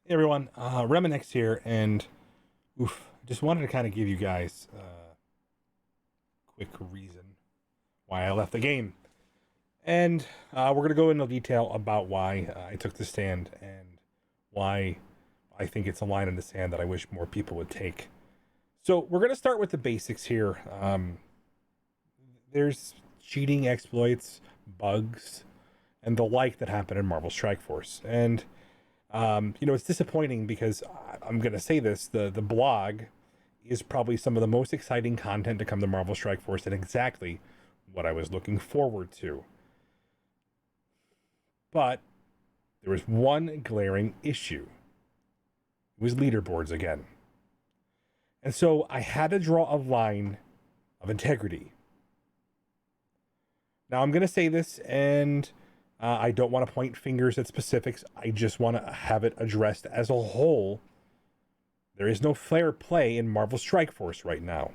Hey everyone, RemanX here, and just wanted to kind of give you guys a quick reason why I left the game. And we're going to go into detail about why I took the stand and why I think it's a line in the sand that I wish more people would take. So we're going to start with the basics here. There's cheating exploits, bugs, and the like that happen in Marvel Strike Force. And it's disappointing because I'm going to say this, the blog is probably some of the most exciting content to come to Marvel Strike Force and exactly what I was looking forward to. But there was one glaring issue. It was leaderboards again. And so I had to draw a line of integrity. Now I'm going to say this, and I don't want to point fingers at specifics. I just want to have it addressed as a whole. There is no fair play in Marvel Strike Force right now.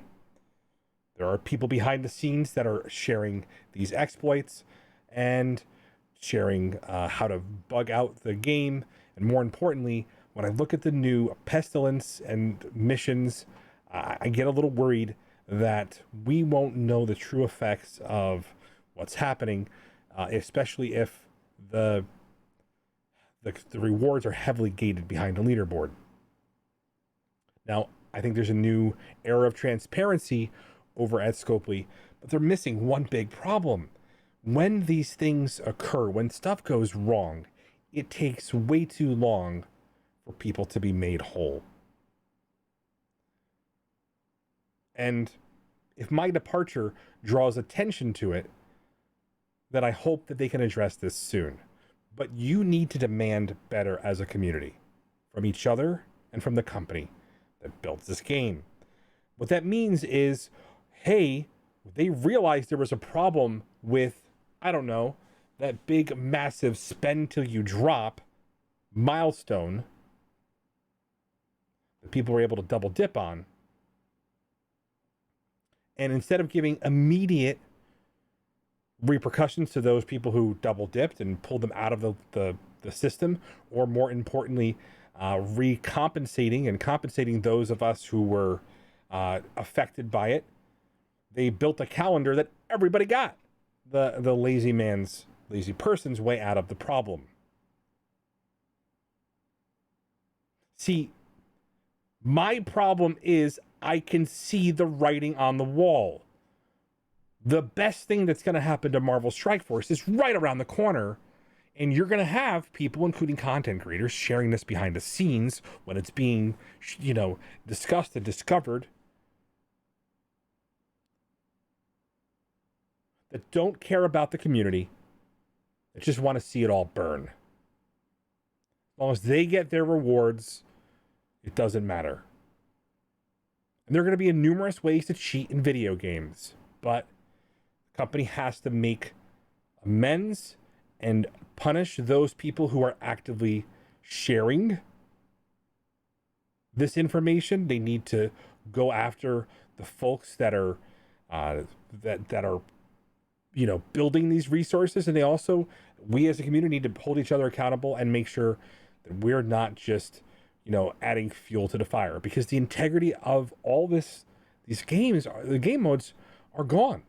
There are people behind the scenes that are sharing these exploits and sharing how to bug out the game. And more importantly, when I look at the new pestilence and missions, I get a little worried that we won't know the true effects of what's happening, especially if the rewards are heavily gated behind a leaderboard. Now, I think there's a new era of transparency over at Scopely, but they're missing one big problem. When these things occur, when stuff goes wrong, it takes way too long for people to be made whole. And if my departure draws attention to it, then I hope that they can address this soon. But you need to demand better as a community from each other and from the company that builds this game. What that means is, hey, they realized there was a problem with, I don't know, that big, massive spend till you drop milestone that people were able to double dip on. And instead of giving immediate repercussions to those people who double dipped and pulled them out of the system, or more importantly, recompensating and compensating those of us who were affected by it, they built a calendar that everybody got the lazy person's way out of the problem. See, my problem is I can see the writing on the wall. The best thing that's going to happen to Marvel Strike Force is right around the corner, and you're going to have people, including content creators, sharing this behind the scenes when it's being, discussed and discovered, that don't care about the community, that just want to see it all burn. As long as they get their rewards, it doesn't matter. And there are going to be numerous ways to cheat in video games, but the company has to make amends and punish those people who are actively sharing this information. They need to go after the folks that are building these resources, and we as a community need to hold each other accountable and make sure that we're not just adding fuel to the fire, because the integrity of all these games, the game modes, are gone.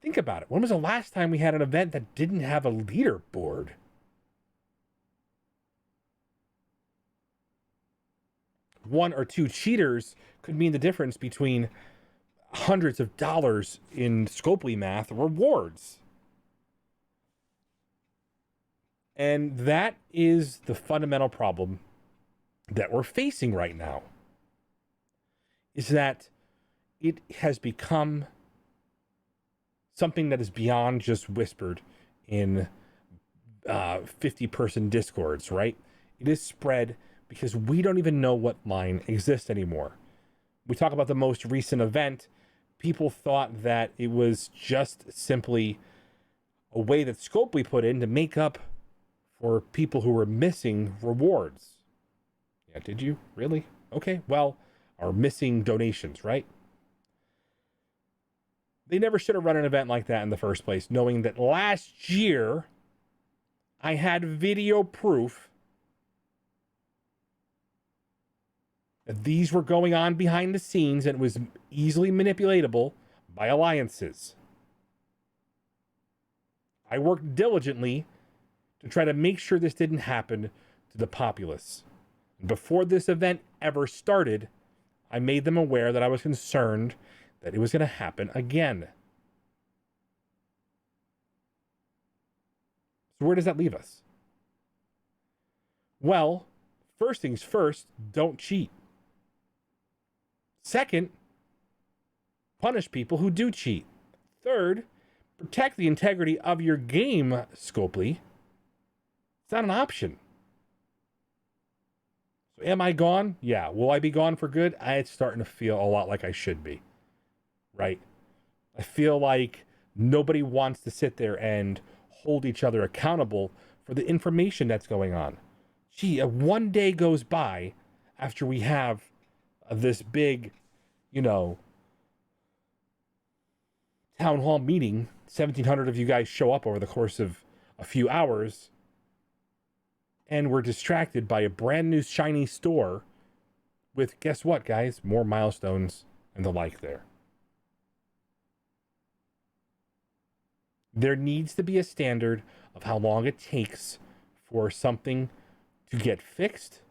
Think about it. When was the last time we had an event that didn't have a leaderboard? One or two cheaters could mean the difference between hundreds of dollars in Scopely math rewards. And that is the fundamental problem that we're facing right now, is that it has become something that is beyond just whispered in 50-person discords, right? It is spread because we don't even know what line exists anymore. We talk about the most recent event. People thought that it was just simply a way that Scopely put in to make up for people who were missing rewards. Yeah, did you? Really? Okay, well, are missing donations, right? They never should have run an event like that in the first place, knowing that last year I had video proof that these were going on behind the scenes and it was easily manipulatable by alliances. I worked diligently to try to make sure this didn't happen to the populace. Before this event ever started, I made them aware that I was concerned that it was going to happen again. So where does that leave us? Well, first things first, don't cheat. Second, punish people who do cheat. Third, protect the integrity of your game, Scopely. It's not an option. So am I gone? Yeah. Will I be gone for good? It's starting to feel a lot like I should be. Right? I feel like nobody wants to sit there and hold each other accountable for the information that's going on. Gee, one day goes by after we have this big, town hall meeting. 1,700 of you guys show up over the course of a few hours, and we're distracted by a brand new shiny store with, guess what, guys? More milestones and the like there. There needs to be a standard of how long it takes for something to get fixed.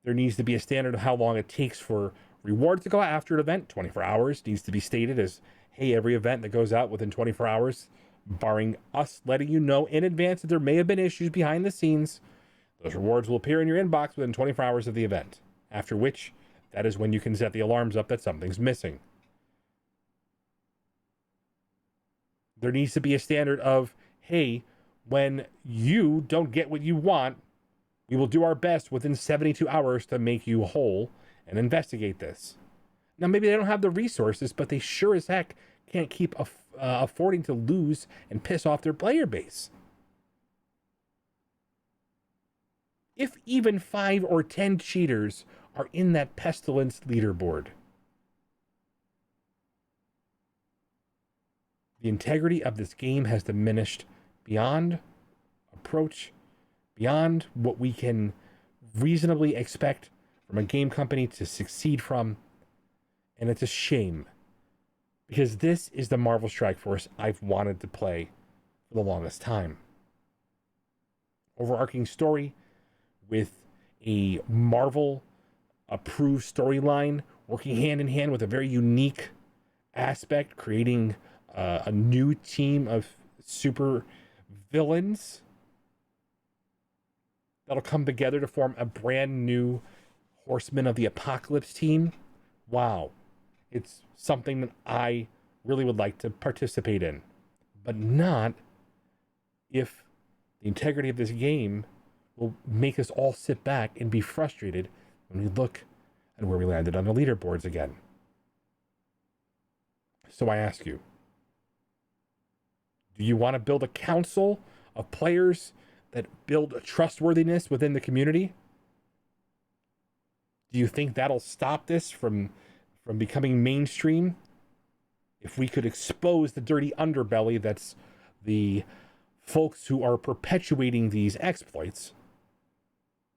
There needs to be a standard of how long it takes for rewards to go after an event. 24 hours needs to be stated as, hey, every event that goes out within 24 hours, barring us letting you know in advance that there may have been issues behind the scenes, those rewards will appear in your inbox within 24 hours of the event, after which that is when you can set the alarms up that something's missing. There needs to be a standard of, hey, when you don't get what you want, we will do our best within 72 hours to make you whole and investigate this. Now, maybe they don't have the resources, but they sure as heck can't keep affording to lose and piss off their player base. If even 5 or 10 cheaters are in that pestilence leaderboard, the integrity of this game has diminished beyond approach, beyond what we can reasonably expect from a game company to succeed from. And it's a shame, because this is the Marvel Strike Force I've wanted to play for the longest time. Overarching story with a Marvel approved storyline, working hand in hand with a very unique aspect, creating a new team of super villains that'll come together to form a brand new Horsemen of the Apocalypse team. Wow. It's something that I really would like to participate in, but not if the integrity of this game will make us all sit back and be frustrated when we look at where we landed on the leaderboards again. So I ask you, do you want to build a council of players that build trustworthiness within the community? Do you think that'll stop this from becoming mainstream? If we could expose the dirty underbelly that's the folks who are perpetuating these exploits,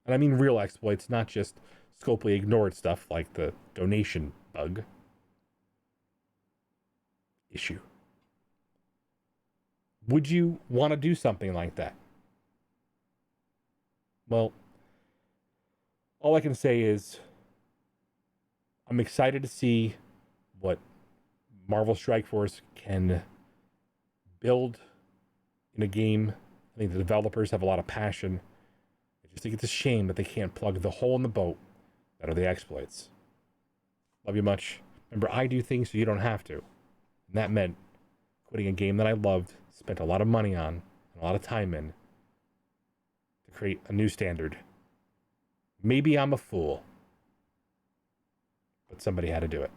and I mean real exploits, not just Scopely ignored stuff like the donation bug issue. Would you want to do something like that? Well, all I can say is I'm excited to see what Marvel Strike Force can build in a game. I think the developers have a lot of passion. I just think it's a shame that they can't plug the hole in the boat that are the exploits. Love you much. Remember, I do things so you don't have to. And that meant quitting a game that I loved, spent a lot of money on, and a lot of time in, to create a new standard. Maybe I'm a fool, but somebody had to do it.